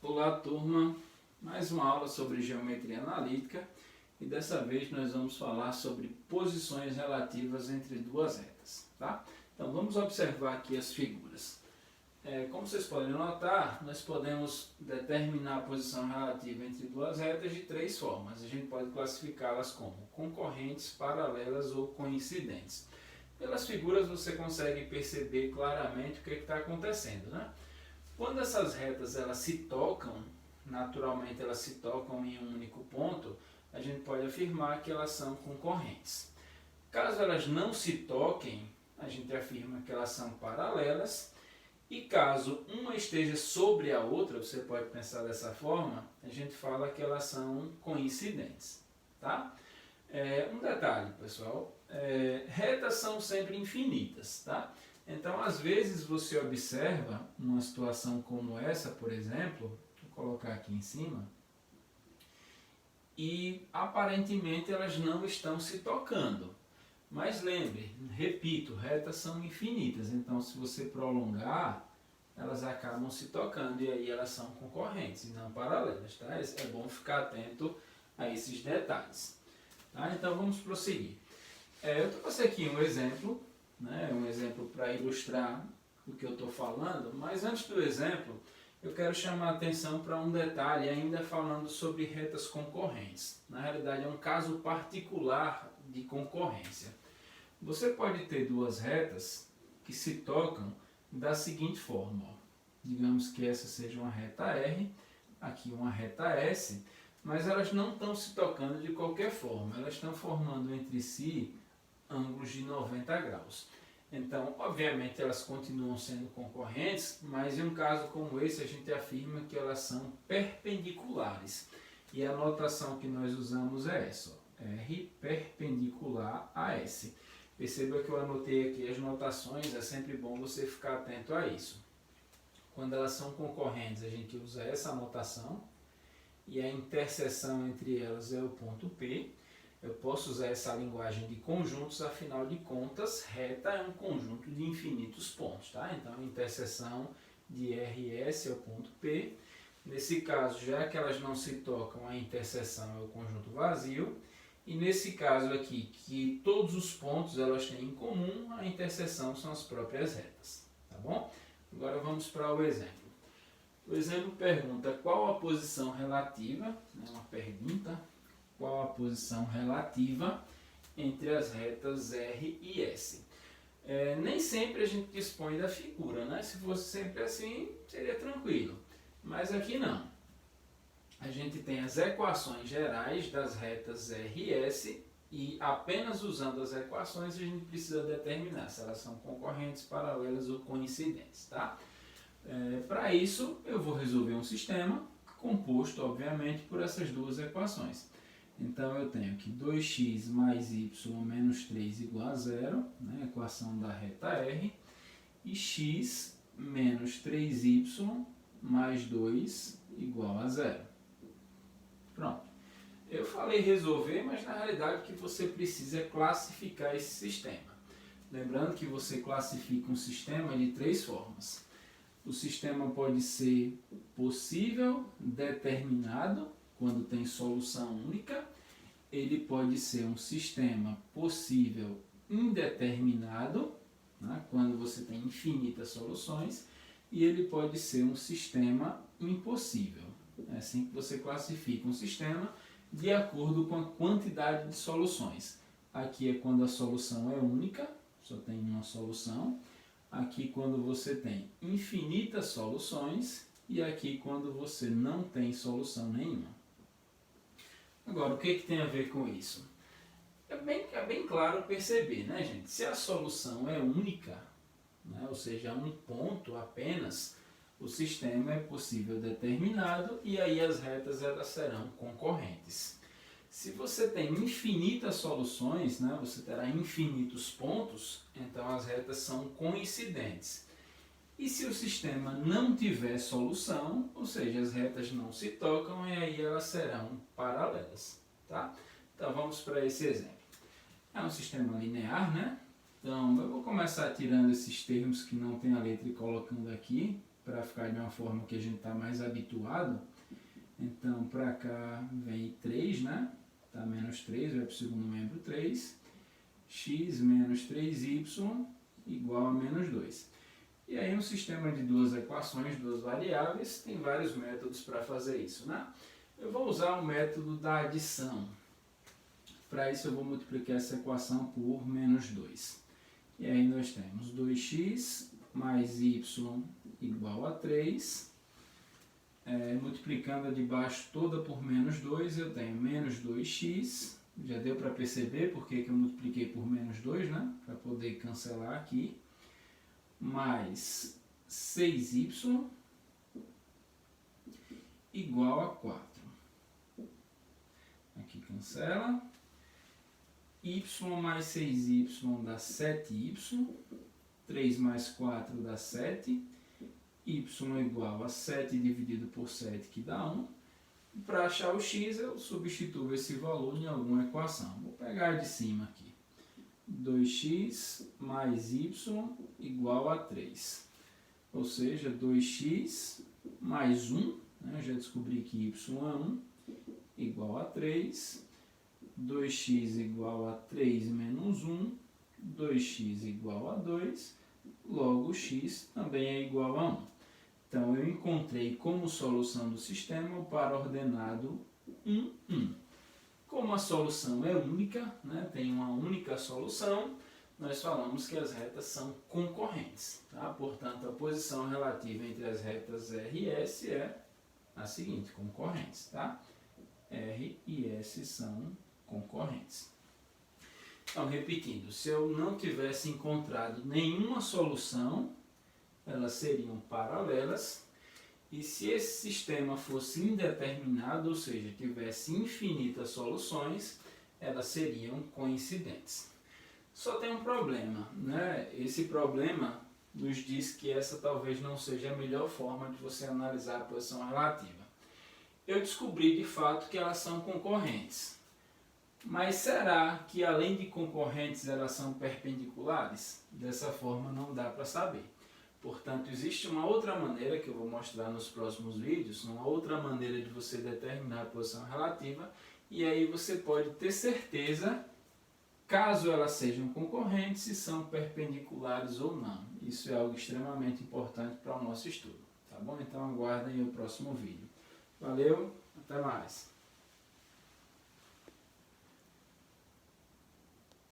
Olá, turma, mais uma aula sobre geometria analítica e dessa vez nós vamos falar sobre posições relativas entre duas retas, tá? Então vamos observar aqui as figuras. Como vocês podem notar, nós podemos determinar a posição relativa entre duas retas de três formas. A gente pode classificá-las como concorrentes, paralelas ou coincidentes. Pelas figuras você consegue perceber claramente o que está acontecendo, né? Quando essas retas elas se tocam, naturalmente elas se tocam em um único ponto, a gente pode afirmar que elas são concorrentes. Caso elas não se toquem, a gente afirma que elas são paralelas, e caso uma esteja sobre a outra, você pode pensar dessa forma, a gente fala que elas são coincidentes, tá? Um detalhe, pessoal, retas são sempre infinitas, tá? Então, às vezes você observa uma situação como essa, por exemplo, vou colocar aqui em cima, e aparentemente elas não estão se tocando. Mas lembre, repito, retas são infinitas, então se você prolongar, elas acabam se tocando e aí elas são concorrentes e não paralelas, tá? É bom ficar atento a esses detalhes. Tá? Então vamos prosseguir. Eu trouxe aqui um exemplo, né? Um exemplo para ilustrar o que eu estou falando, mas antes do exemplo, eu quero chamar a atenção para um detalhe ainda falando sobre retas concorrentes. Na realidade é um caso particular de concorrência. Você pode ter duas retas que se tocam da seguinte forma. Ó. Digamos que essa seja uma reta R, aqui uma reta S, mas elas não estão se tocando de qualquer forma. Elas estão formando entre si ângulos de 90 graus. Então, obviamente, elas continuam sendo concorrentes, mas em um caso como esse, a gente afirma que elas são perpendiculares. E a notação que nós usamos é essa, ó, R perpendicular a S. Perceba que eu anotei aqui as notações, é sempre bom você ficar atento a isso. Quando elas são concorrentes, a gente usa essa notação, e a interseção entre elas é o ponto P. Eu posso usar essa linguagem de conjuntos, afinal de contas, reta é um conjunto de infinitos pontos, tá? Então, a interseção de R e S é o ponto P. Nesse caso, já que elas não se tocam, a interseção é o conjunto vazio. E nesse caso aqui, que todos os pontos elas têm em comum, a interseção são as próprias retas, tá bom? Agora vamos para o exemplo. O exemplo pergunta qual a posição relativa, né, uma pergunta, qual a posição relativa entre as retas R e S. Nem sempre a gente dispõe da figura, né? Se fosse sempre assim, seria tranquilo. Mas aqui não. A gente tem as equações gerais das retas R e S e apenas usando as equações a gente precisa determinar se elas são concorrentes, paralelas ou coincidentes, tá? Para isso, eu vou resolver um sistema composto, obviamente, por essas duas equações. Então, eu tenho aqui 2x mais y menos 3 igual a zero, né, equação da reta R, e x menos 3y mais 2 igual a zero. Pronto. Eu falei resolver, mas na realidade o que você precisa é classificar esse sistema. Lembrando que você classifica um sistema de três formas. O sistema pode ser possível, determinado, quando tem solução única. Ele pode ser um sistema possível indeterminado, né, quando você tem infinitas soluções. E ele pode ser um sistema impossível. É assim que você classifica um sistema de acordo com a quantidade de soluções. Aqui é quando a solução é única, só tem uma solução. Aqui quando você tem infinitas soluções e aqui quando você não tem solução nenhuma. Agora, o que tem a ver com isso? É bem claro perceber, né, gente? Se a solução é única, né, ou seja, um ponto apenas, o sistema é possível determinado e aí as retas elas serão concorrentes. Se você tem infinitas soluções, né, você terá infinitos pontos, então as retas são coincidentes. E se o sistema não tiver solução, ou seja, as retas não se tocam, e aí elas serão paralelas. Tá? Então vamos para esse exemplo. É um sistema linear, né? Então eu vou começar tirando esses termos que não tem a letra e colocando aqui. para ficar de uma forma que a gente está mais habituado. Então, para cá vem 3, né? Tá menos 3, vai para o segundo membro 3. X menos 3y igual a menos 2. E aí, um sistema de duas equações, duas variáveis, tem vários métodos para fazer isso, né? Eu vou usar o método da adição. Para isso, eu vou multiplicar essa equação por menos 2. E aí, nós temos 2x mais y igual a 3. Multiplicando a de baixo toda por menos 2, eu tenho menos 2x. Já deu para perceber porque que eu multipliquei por menos 2, né? Para poder cancelar aqui. Mais 6y igual a 4. Aqui cancela. Y mais 6y dá 7y. 3 mais 4 dá 7. Y igual a 7 dividido por 7, que dá 1. Para achar o x, eu substituo esse valor em alguma equação. Vou pegar a de cima aqui. 2x mais y igual a 3. Ou seja, 2x mais 1, né? Já descobri que y é 1, igual a 3. 2x igual a 3 menos 1. 2x igual a 2. Logo, x também é igual a 1. Então, eu encontrei como solução do sistema o par ordenado 1, 1. Como a solução é única, né, tem uma única solução, nós falamos que as retas são concorrentes. Tá? Portanto, a posição relativa entre as retas R e S é a seguinte, concorrentes. Tá? R e S são concorrentes. Então, repetindo, se eu não tivesse encontrado nenhuma solução, elas seriam paralelas, e se esse sistema fosse indeterminado, ou seja, tivesse infinitas soluções, elas seriam coincidentes. Só tem um problema, né? Esse problema nos diz que essa talvez não seja a melhor forma de você analisar a posição relativa. Eu descobri de fato que elas são concorrentes. Mas será que além de concorrentes elas são perpendiculares? Dessa forma não dá para saber. Portanto, existe uma outra maneira que eu vou mostrar nos próximos vídeos, uma outra maneira de você determinar a posição relativa, e aí você pode ter certeza, caso elas sejam concorrentes, se são perpendiculares ou não. Isso é algo extremamente importante para o nosso estudo, tá bom? Então aguardem o próximo vídeo. Valeu, até mais!